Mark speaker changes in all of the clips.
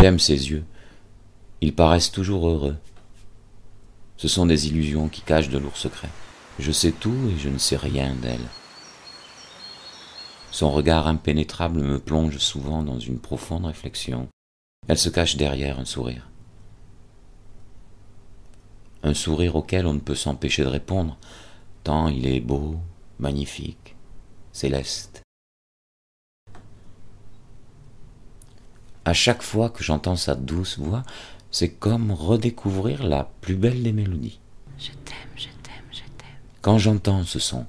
Speaker 1: J'aime ses yeux. Ils paraissent toujours heureux. Ce sont des illusions qui cachent de lourds secrets. Je sais tout et je ne sais rien d'elle. Son regard impénétrable me plonge souvent dans une profonde réflexion. Elle se cache derrière un sourire. Un sourire auquel on ne peut s'empêcher de répondre, tant il est beau, magnifique, céleste. À chaque fois que j'entends sa douce voix, c'est comme redécouvrir la plus belle des mélodies.
Speaker 2: Je t'aime, je t'aime, je t'aime.
Speaker 1: Quand j'entends ce son,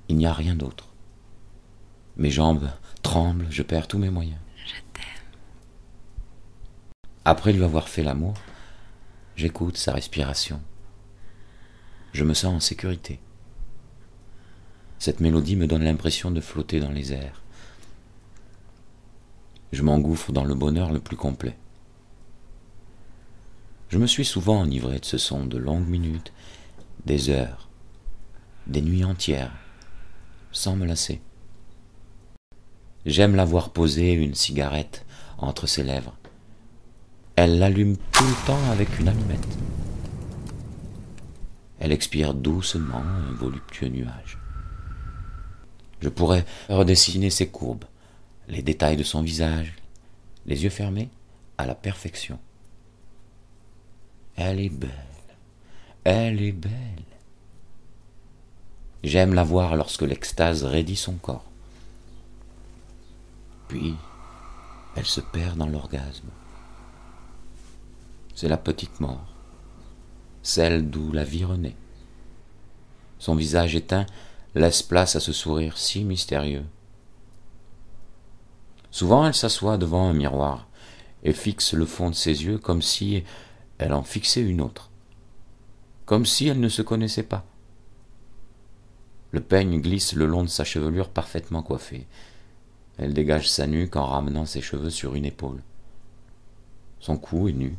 Speaker 1: il n'y a rien d'autre. Mes jambes tremblent, je perds tous mes moyens.
Speaker 2: Je t'aime.
Speaker 1: Après lui avoir fait l'amour, j'écoute sa respiration. Je me sens en sécurité. Cette mélodie me donne l'impression de flotter dans les airs. Je m'engouffre dans le bonheur le plus complet. Je me suis souvent enivré de ce son de longues minutes, des heures, des nuits entières, sans me lasser. J'aime la voir poser une cigarette entre ses lèvres. Elle l'allume tout le temps avec une allumette. Elle expire doucement un voluptueux nuage. Je pourrais redessiner ses courbes, les détails de son visage, les yeux fermés à la perfection. Elle est belle, elle est belle. J'aime la voir lorsque l'extase raidit son corps. Puis, elle se perd dans l'orgasme. C'est la petite mort, celle d'où la vie renaît. Son visage éteint laisse place à ce sourire si mystérieux. Souvent, elle s'assoit devant un miroir et fixe le fond de ses yeux comme si elle en fixait une autre, comme si elle ne se connaissait pas. Le peigne glisse le long de sa chevelure parfaitement coiffée. Elle dégage sa nuque en ramenant ses cheveux sur une épaule. Son cou est nu.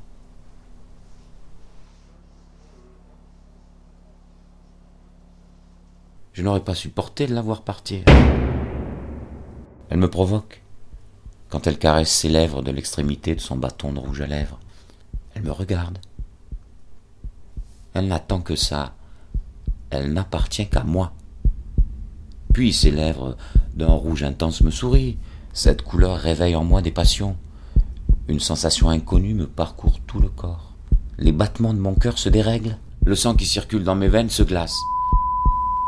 Speaker 1: Je n'aurais pas supporté de la voir partir. Elle me provoque. Quand elle caresse ses lèvres de l'extrémité de son bâton de rouge à lèvres, elle me regarde. Elle n'attend que ça. Elle n'appartient qu'à moi. Puis ses lèvres d'un rouge intense me sourient. Cette couleur réveille en moi des passions. Une sensation inconnue me parcourt tout le corps. Les battements de mon cœur se dérèglent. Le sang qui circule dans mes veines se glace.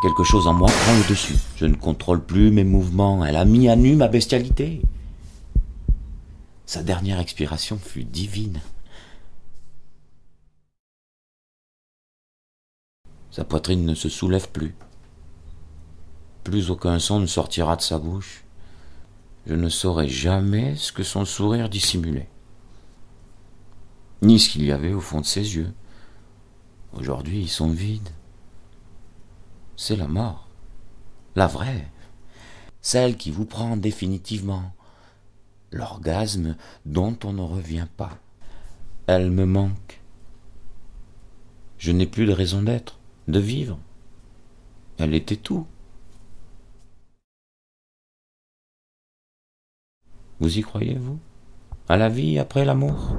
Speaker 1: Quelque chose en moi prend le dessus. Je ne contrôle plus mes mouvements. Elle a mis à nu ma bestialité. Sa dernière expiration fut divine. Sa poitrine ne se soulève plus. Plus aucun son ne sortira de sa bouche. Je ne saurais jamais ce que son sourire dissimulait, ni ce qu'il y avait au fond de ses yeux. Aujourd'hui, ils sont vides. C'est la mort, la vraie, celle qui vous prend définitivement, l'orgasme dont on ne revient pas. Elle me manque. Je n'ai plus de raison d'être, de vivre. Elle était tout. Vous y croyez, vous? À la vie après l'amour?